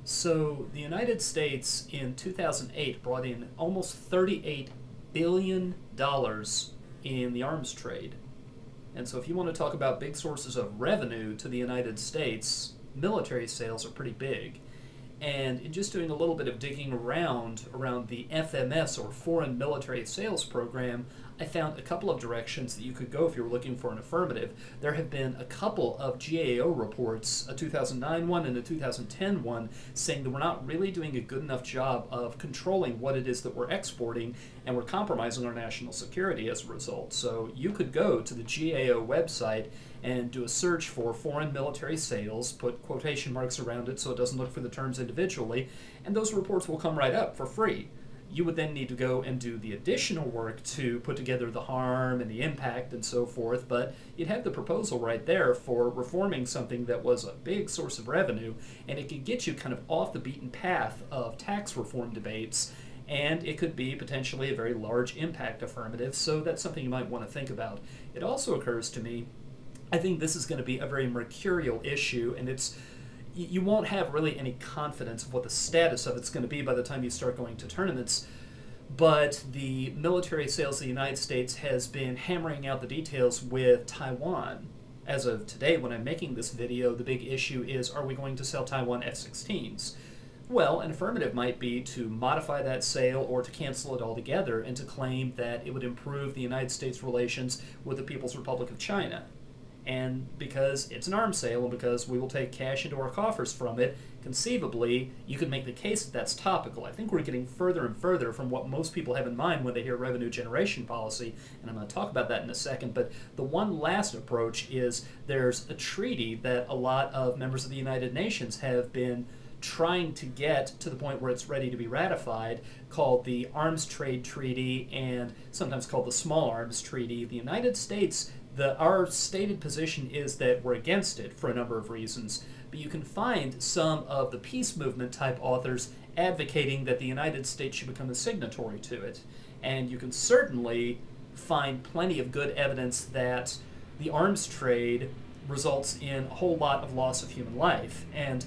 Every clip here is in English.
So the United States in 2008 brought in almost $38 billion in the arms trade. And so if you want to talk about big sources of revenue to the United States, military sales are pretty big. And in just doing a little bit of digging around the FMS, or Foreign Military Sales Program, I found a couple of directions that you could go if you were looking for an affirmative. There have been a couple of GAO reports, a 2009 one and a 2010 one, saying that we're not really doing a good enough job of controlling what it is that we're exporting, and we're compromising our national security as a result. So you could go to the GAO website and do a search for foreign military sales, put quotation marks around it so it doesn't look for the terms individually, and those reports will come right up for free. You would then need to go and do the additional work to put together the harm and the impact and so forth, but you'd have the proposal right there for reforming something that was a big source of revenue, and it could get you kind of off the beaten path of tax reform debates, and it could be potentially a very large impact affirmative, so that's something you might want to think about. It also occurs to me, I think this is going to be a very mercurial issue, and you won't have really any confidence of what the status of it's going to be by the time you start going to tournaments. But the military sales of the United States has been hammering out the details with Taiwan. As of today, when I'm making this video, the big issue is, are we going to sell Taiwan F-16s? Well, an affirmative might be to modify that sale or to cancel it altogether and to claim that it would improve the United States' relations with the People's Republic of China. And because it's an arms sale and because we will take cash into our coffers from it, conceivably, you could make the case that that's topical. I think we're getting further and further from what most people have in mind when they hear revenue generation policy, and I'm going to talk about that in a second. But the one last approach is there's a treaty that a lot of members of the United Nations have been trying to get to the point where it's ready to be ratified, called the Arms Trade Treaty, and sometimes called the Small Arms Treaty. The United States, our stated position is that we're against it for a number of reasons, but you can find some of the peace movement type authors advocating that the United States should become a signatory to it. And you can certainly find plenty of good evidence that the arms trade results in a whole lot of loss of human life. And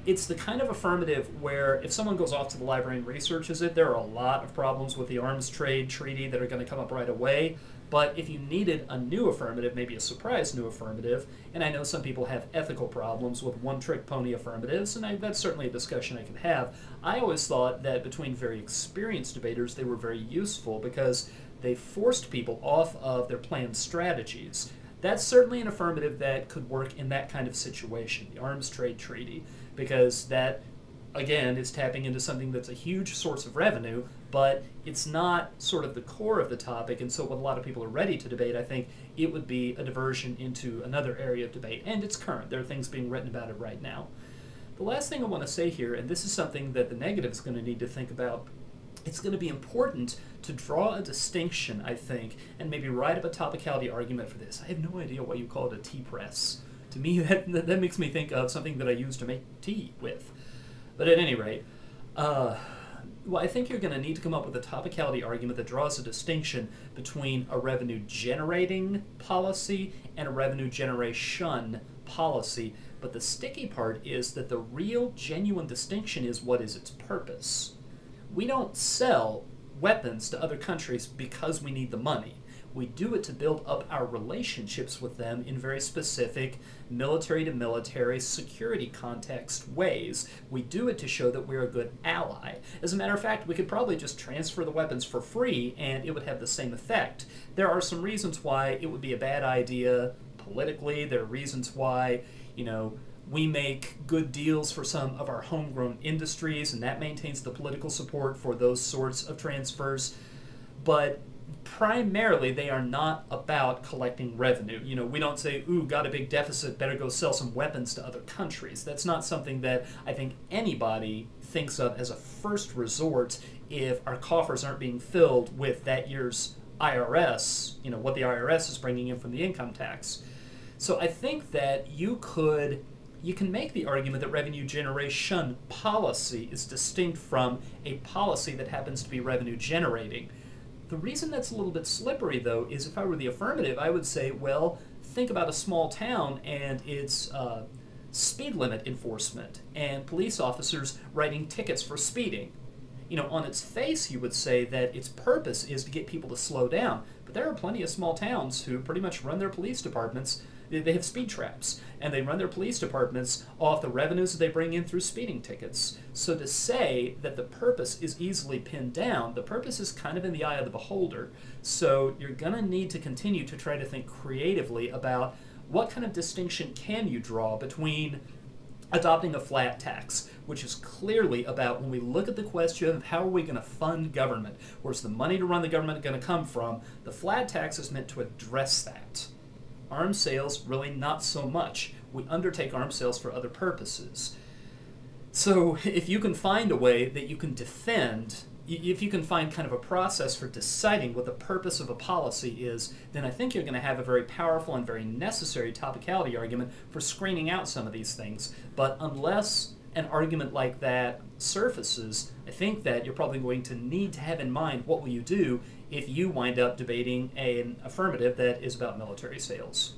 it's the kind of affirmative where if someone goes off to the library and researches it, there are a lot of problems with the arms trade treaty that are going to come up right away. But if you needed a new affirmative, maybe a surprise new affirmative, and I know some people have ethical problems with one-trick pony affirmatives, and that's certainly a discussion I could have. I always thought that between very experienced debaters, they were very useful because they forced people off of their planned strategies. That's certainly an affirmative that could work in that kind of situation, the arms trade treaty, because that, again, is tapping into something that's a huge source of revenue, but it's not sort of the core of the topic, and so when a lot of people are ready to debate, I think it would be a diversion into another area of debate, and it's current. There are things being written about it right now. The last thing I want to say here, and this is something that the negative is going to need to think about, it's going to be important to draw a distinction, I think, and maybe write up a topicality argument for this. I have no idea why you call it a tea press. To me, that makes me think of something that I use to make tea with. But at any rate, well, I think you're going to need to come up with a topicality argument that draws a distinction between a revenue generating policy and a revenue generation policy. But the sticky part is that the real genuine distinction is what is its purpose. We don't sell weapons to other countries because we need the money. We do it to build up our relationships with them in very specific military-to-military security context ways. We do it to show that we're a good ally. As a matter of fact, we could probably just transfer the weapons for free and it would have the same effect. There are some reasons why it would be a bad idea politically. There are reasons why, we make good deals for some of our homegrown industries, and that maintains the political support for those sorts of transfers. But primarily, they are not about collecting revenue. We don't say, ooh, got a big deficit, better go sell some weapons to other countries. That's not something that I think anybody thinks of as a first resort if our coffers aren't being filled with that year's IRS, what the IRS is bringing in from the income tax. So I think that you can make the argument that revenue generation policy is distinct from a policy that happens to be revenue generating. The reason that's a little bit slippery, though, is if I were the affirmative, I would say, well, think about a small town and its speed limit enforcement and police officers writing tickets for speeding. You know, on its face, you would say that its purpose is to get people to slow down, but there are plenty of small towns who pretty much run their police departments. They have speed traps, and they run their police departments off the revenues that they bring in through speeding tickets. So to say that the purpose is easily pinned down, the purpose is kind of in the eye of the beholder. So you're going to need to continue to try to think creatively about what kind of distinction can you draw between adopting a flat tax, which is clearly about when we look at the question of how are we going to fund government, where's the money to run the government going to come from, the flat tax is meant to address that. Arms sales, really not so much. We undertake arms sales for other purposes. So if you can find a way that you can defend, if you can find kind of a process for deciding what the purpose of a policy is, then I think you're going to have a very powerful and very necessary topicality argument for screening out some of these things. But unless an argument like that surfaces, I think that you're probably going to need to have in mind what will you do if you wind up debating an affirmative that is about military sales.